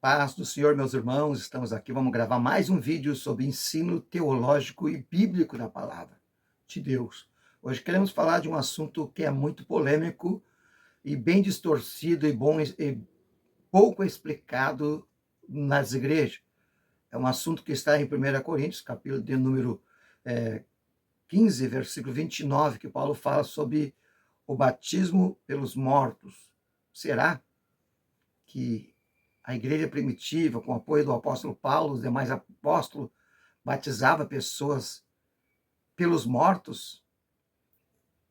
Paz do Senhor, meus irmãos, estamos aqui, vamos gravar mais um vídeo sobre ensino teológico e bíblico da palavra de Deus. Hoje queremos falar de um assunto que é muito polêmico e bem distorcido e pouco explicado nas igrejas. É um assunto que está em 1 Coríntios, capítulo de número 15, versículo 29, que Paulo fala sobre o batismo pelos mortos. Será que a igreja primitiva, com o apoio do apóstolo Paulo, os demais apóstolos, batizava pessoas pelos mortos?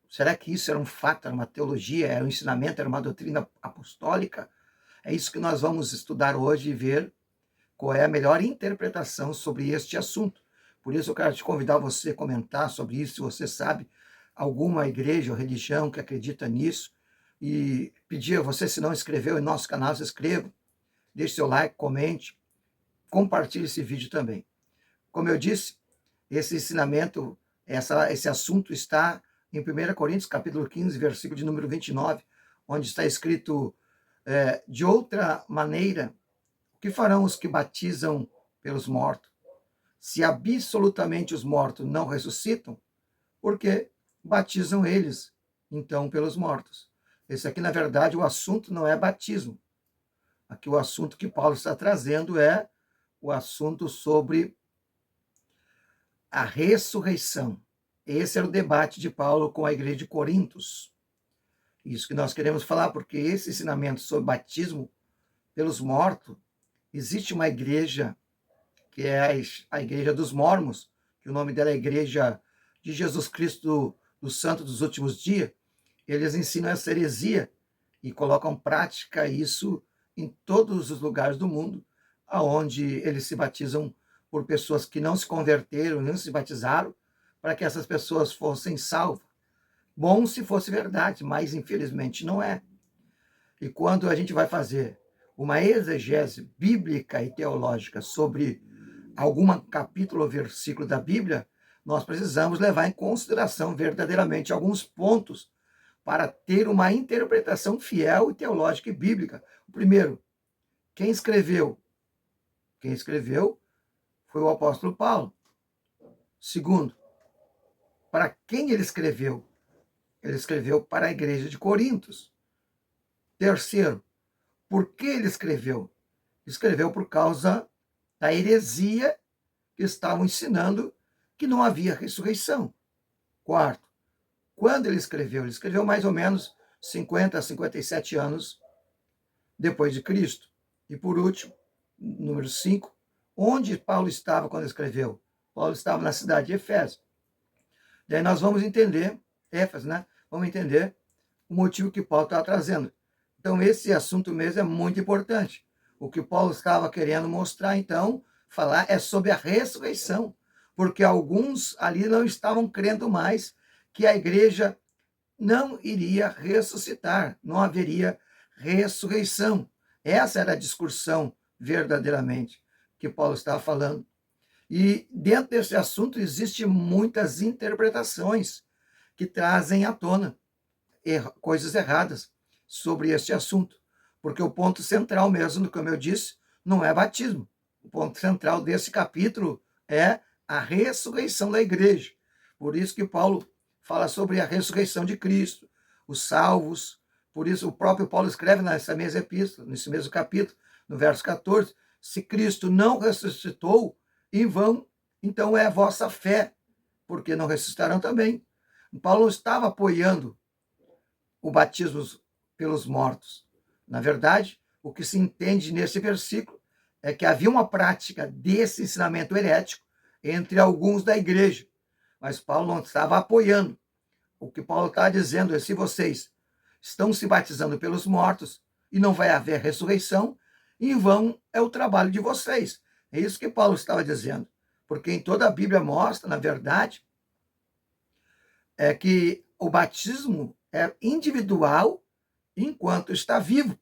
Será que isso era um fato, era uma teologia, era um ensinamento, era uma doutrina apostólica? É isso que nós vamos estudar hoje e ver qual é a melhor interpretação sobre este assunto. Por isso eu quero te convidar você a comentar sobre isso, se você sabe alguma igreja ou religião que acredita nisso, e pedir a você, se não inscreveu em nosso canal, se inscreva, deixe seu like, comente, compartilhe esse vídeo também. Como eu disse, esse ensinamento, esse assunto está em 1 Coríntios, capítulo 15, versículo de número 29, onde está escrito, de outra maneira, o que farão os que batizam pelos mortos? Se absolutamente os mortos não ressuscitam, por que batizam eles, então, pelos mortos? Esse aqui, na verdade, o assunto não é batismo. Aqui o assunto que Paulo está trazendo é o assunto sobre a ressurreição. Esse era o debate de Paulo com a igreja de Corintos. Isso que nós queremos falar, porque esse ensinamento sobre batismo pelos mortos, existe uma igreja, que é a igreja dos Mormons, que o nome dela é a Igreja de Jesus Cristo do Santo dos Últimos Dias. Eles ensinam essa heresia e colocam em prática isso em todos os lugares do mundo, aonde eles se batizam por pessoas que não se converteram, não se batizaram, para que essas pessoas fossem salvas. Bom se fosse verdade, mas infelizmente não é. E quando a gente vai fazer uma exegese bíblica e teológica sobre algum capítulo ou versículo da Bíblia, nós precisamos levar em consideração verdadeiramente alguns pontos para ter uma interpretação fiel e teológica e bíblica. O primeiro, quem escreveu? Quem escreveu foi o apóstolo Paulo. Segundo, para quem ele escreveu? Ele escreveu para a igreja de Corintos. Terceiro, por que ele escreveu? Escreveu por causa da heresia que estavam ensinando que não havia ressurreição. Quarto, quando ele escreveu? Ele escreveu mais ou menos 50 a 57 anos depois de Cristo. E por último, número 5, onde Paulo estava quando escreveu? Paulo estava na cidade de Efésio. Daí nós vamos entender, Éfeso, né? Vamos entender o motivo que Paulo estava trazendo. Então, esse assunto mesmo é muito importante. O que Paulo estava querendo mostrar, então, falar é sobre a ressurreição, porque alguns ali não estavam crendo mais que a igreja não iria ressuscitar, não haveria ressurreição. Essa era a discussão verdadeiramente que Paulo estava falando. E dentro desse assunto existem muitas interpretações que trazem à tona coisas erradas sobre este assunto, porque o ponto central mesmo, como eu disse, não é batismo. O ponto central desse capítulo é a ressurreição da igreja. Por isso que Paulo fala sobre a ressurreição de Cristo, os salvos. Por isso o próprio Paulo escreve nessa mesma epístola, nesse mesmo capítulo, no verso 14, se Cristo não ressuscitou, em vão, então é a vossa fé, porque não ressuscitarão também. Paulo estava apoiando o batismo pelos mortos. Na verdade, o que se entende nesse versículo é que havia uma prática desse ensinamento herético entre alguns da igreja, mas Paulo não estava apoiando. O que Paulo está dizendo é: se vocês estão se batizando pelos mortos e não vai haver ressurreição, em vão é o trabalho de vocês. É isso que Paulo estava dizendo, porque em toda a Bíblia mostra, na verdade, é que o batismo é individual enquanto está vivo.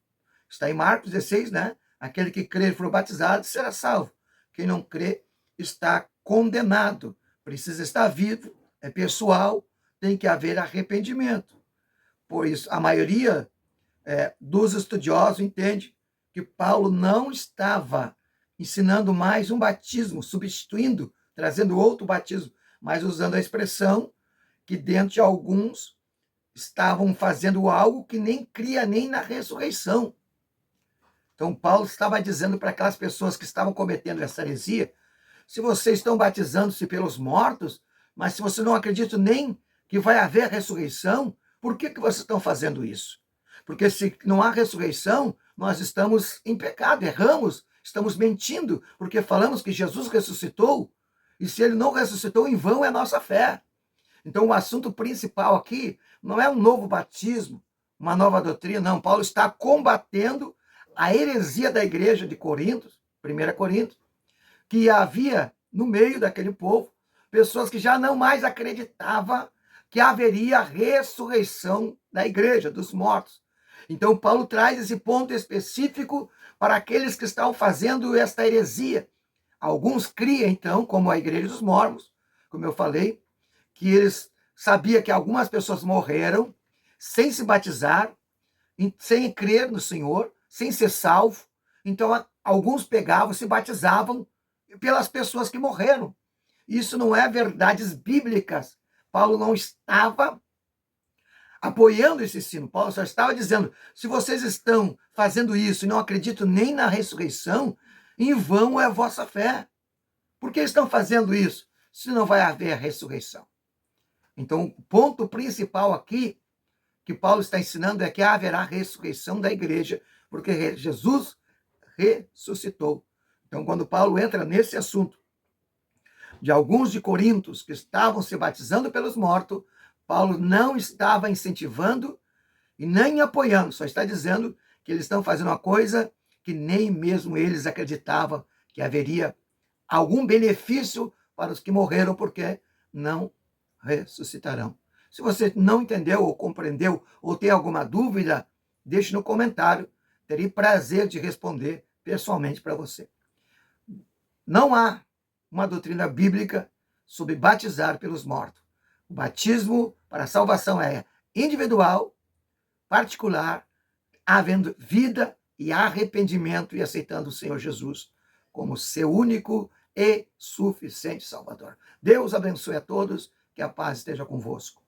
Está em Marcos 16, né? Aquele que crer e for batizado será salvo. Quem não crê está condenado. Precisa estar vivo, é pessoal, tem que haver arrependimento. Pois a maioria dos estudiosos entende que Paulo não estava ensinando mais um batismo, substituindo, trazendo outro batismo, mas usando a expressão que dentro de alguns estavam fazendo algo que nem cria nem na ressurreição. Então, Paulo estava dizendo para aquelas pessoas que estavam cometendo essa heresia: se vocês estão batizando-se pelos mortos, mas se vocês não acreditam nem que vai haver ressurreição, por que vocês estão fazendo isso? Porque se não há ressurreição, nós estamos em pecado, erramos, estamos mentindo, porque falamos que Jesus ressuscitou, e se ele não ressuscitou, em vão é a nossa fé. Então, o assunto principal aqui não é um novo batismo, uma nova doutrina, não. Paulo está combatendo a heresia da igreja de Corinto, 1 Coríntios, que havia no meio daquele povo pessoas que já não mais acreditavam que haveria ressurreição da igreja, dos mortos. Então, Paulo traz esse ponto específico para aqueles que estão fazendo esta heresia. Alguns criam, então, como a igreja dos mormons, como eu falei, que eles sabiam que algumas pessoas morreram sem se batizar, sem crer no Senhor, sem ser salvo. Então, alguns pegavam, se batizavam pelas pessoas que morreram. Isso não é verdades bíblicas. Paulo não estava apoiando esse ensino. Paulo só estava dizendo: se vocês estão fazendo isso e não acreditam nem na ressurreição, em vão é a vossa fé. Por que estão fazendo isso se não vai haver ressurreição? Então, o ponto principal aqui que Paulo está ensinando é que haverá ressurreição da igreja, porque Jesus ressuscitou. Então, quando Paulo entra nesse assunto de alguns de Corintos que estavam se batizando pelos mortos, Paulo não estava incentivando e nem apoiando, só está dizendo que eles estão fazendo uma coisa que nem mesmo eles acreditavam que haveria algum benefício para os que morreram, porque não ressuscitarão. Se você não entendeu ou compreendeu ou tem alguma dúvida, deixe no comentário. Terei prazer de responder pessoalmente para você. Não há uma doutrina bíblica sobre batizar pelos mortos. O batismo para a salvação é individual, particular, havendo vida e arrependimento e aceitando o Senhor Jesus como seu único e suficiente Salvador. Deus abençoe a todos, que a paz esteja convosco.